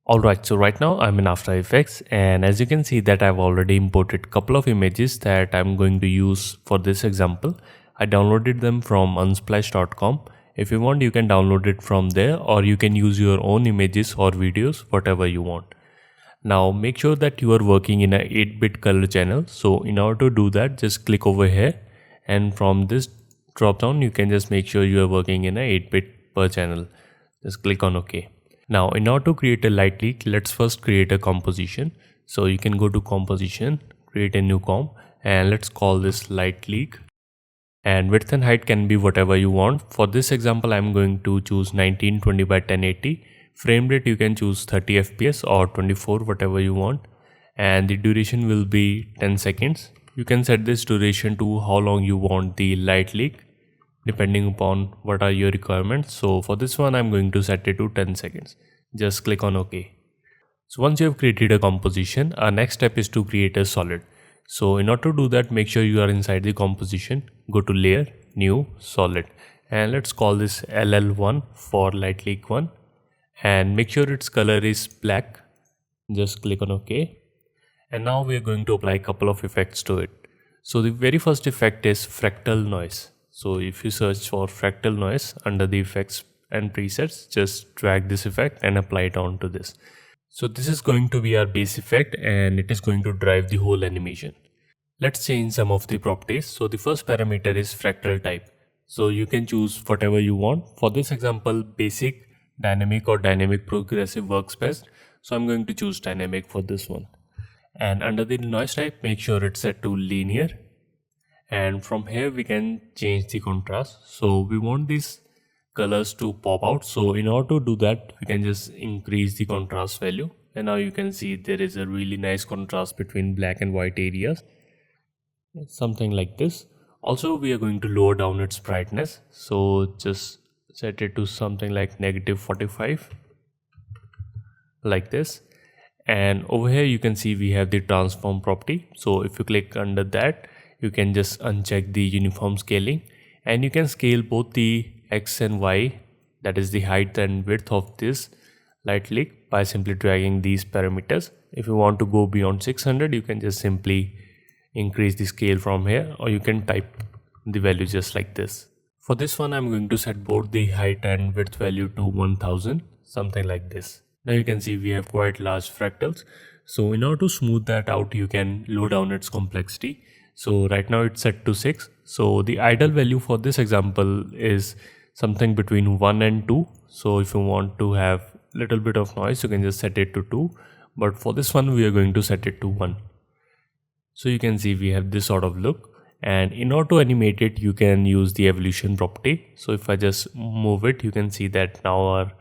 Alright, so right now I'm in After Effects, and as you can see that I've already imported couple of images that I'm going to use for this example. I downloaded them from unsplash.com. If you want, you can download it from there, or you can use your own images or videos, whatever you want. Now make sure that you are working in a 8-bit color channel. So in order to do that, just click over here, and from this drop down you can just make sure you are working in a 8-bit per channel. Just click on OK. Now in order to create a light leak, let's first create a composition. So you can go to composition, create a new comp, and let's call this light leak. And width and height can be whatever you want. For this example I'm going to choose 1920 by 1080. Frame rate you can choose 30 fps or 24, whatever you want, and the duration will be 10 seconds. You can set this duration to how long you want the light leak depending upon what are your requirements. So for this one I'm going to set it to 10 seconds. Just click on OK. So once you have created a composition, our next step is to create a solid. So in order to do that, make sure you are inside the composition, go to layer, new, solid, and let's call this LL1 for light leak 1, and make sure its color is black. Just click on OK. And now we are going to apply a couple of effects to it. So the very first effect is fractal noise. So if you search for fractal noise under the effects and presets, just drag this effect and apply it onto this. So this is going to be our base effect, and it is going to drive the whole animation. Let's change some of the properties. So the first parameter is fractal type. So you can choose whatever you want. For this example, basic, dynamic or dynamic progressive works best. So I'm going to choose dynamic for this one. And under the noise type, make sure it's set to linear. And from here we can change the contrast. So we want these colors to pop out. So in order to do that, we can just increase the contrast value. And now you can see there is a really nice contrast between black and white areas. Something like this. Also we are going to lower down its brightness. So just set it to something like -45. Like this. And over here you can see we have the transform property. So if you click under that, you can just uncheck the uniform scaling, and you can scale both the X and Y, that is the height and width of this light leak, by simply dragging these parameters. If you want to go beyond 600, you can just simply increase the scale from here, or you can type the value just like this. For this one I'm going to set both the height and width value to 1000, something like this. Now you can see we have quite large fractals. So in order to smooth that out, you can lower down its complexity. So right now it's set to 6. So the ideal value for this example is something between 1 and 2. So if you want to have little bit of noise, you can just set it to 2. But for this one, we are going to set it to 1. So you can see we have this sort of look. And in order to animate it, you can use the evolution property. So if I just move it, you can see that now our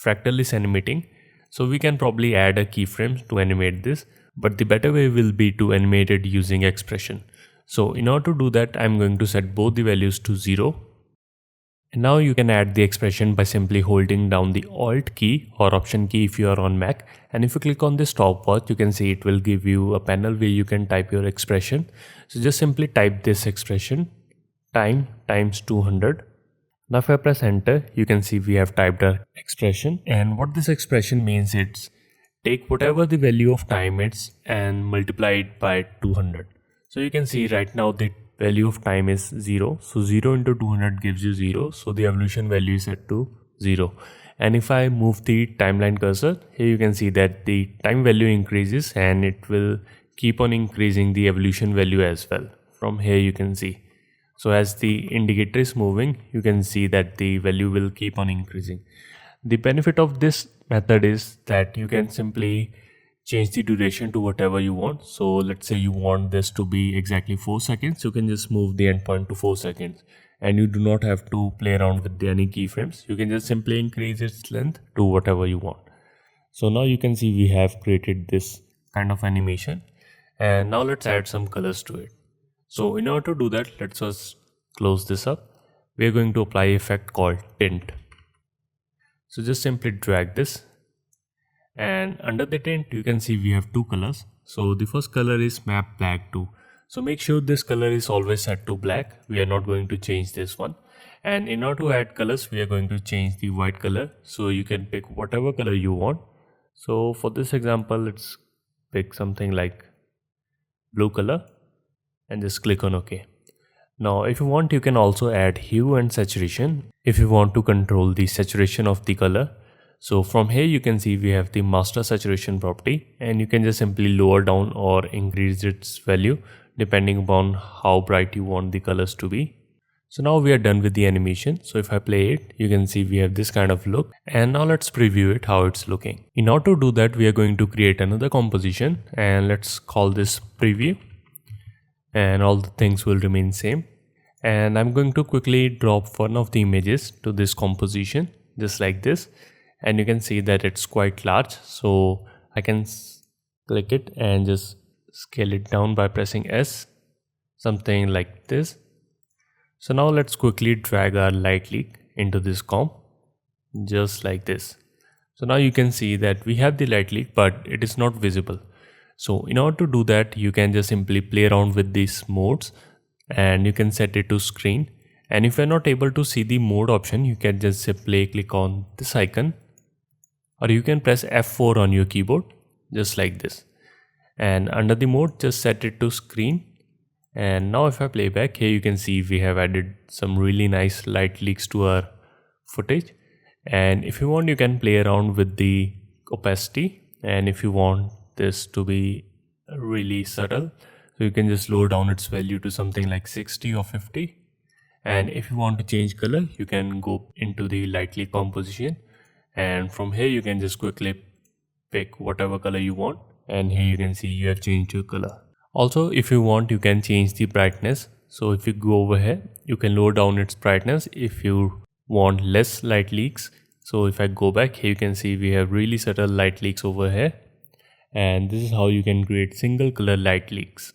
fractal is animating. So we can probably add a keyframe to animate this, but the better way will be to animate it using expression. So in order to do that, I'm going to set both the values to 0. And now you can add the expression by simply holding down the Alt key or Option key if you are on Mac. And if you click on this stopwatch, you can see it will give you a panel where you can type your expression. So just simply type this expression, time times 200. Now if I press enter, you can see we have typed our expression. And what this expression means, it's take whatever the value of time is and multiply it by 200. So you can see right now the value of time is 0. So 0 into 200 gives you 0. So the evolution value is set to 0. And if I move the timeline cursor, here you can see that the time value increases, and it will keep on increasing the evolution value as well. From here you can see. So as the indicator is moving, you can see that the value will keep on increasing. The benefit of this method is that you can simply change the duration to whatever you want. So let's say you want this to be exactly 4 seconds, you can just move the endpoint to 4 seconds, and you do not have to play around with any keyframes. You can just simply increase its length to whatever you want. So now you can see we have created this kind of animation, and now let's add some colors to it. So in order to do that, let's just close this up. We are going to apply an effect called tint. So just simply drag this, and under the tint you can see we have two colors. So the first color is map black 2. So make sure this color is always set to black. We are not going to change this one. And in order to add colors, we are going to change the white color. So you can pick whatever color you want. So for this example, let's pick something like blue color and just click on OK. Now if you want, you can also add hue and saturation if you want to control the saturation of the color. So from here you can see we have the master saturation property, and you can just simply lower down or increase its value depending upon how bright you want the colors to be. So now we are done with the animation. So if I play it, you can see we have this kind of look, and now let's preview it how it's looking. In order to do that, we are going to create another composition, and let's call this preview, and all the things will remain same. And I'm going to quickly drop one of the images to this composition just like this, and you can see that it's quite large, so I can click it and just scale it down by pressing S, something like this. So now let's quickly drag our light leak into this comp just like this. So now you can see that we have the light leak, but it is not visible. So in order to do that, you can just simply play around with these modes, and you can set it to screen. And if you're not able to see the mode option, you can just simply click on this icon, or you can press F4 on your keyboard just like this. And under the mode, just set it to screen. And now if I play back, here you can see we have added some really nice light leaks to our footage. And if you want, you can play around with the opacity, and if you want this to be really subtle, so you can just lower down its value to something like 60 or 50. And if you want to change color, you can go into the light leak composition, and from here you can just quickly pick whatever color you want, and here you can see you have changed your color. Also, if you want, you can change the brightness. So if you go over here, you can lower down its brightness if you want less light leaks. So if I go back here, you can see we have really subtle light leaks over here, and this is how you can create single color light leaks.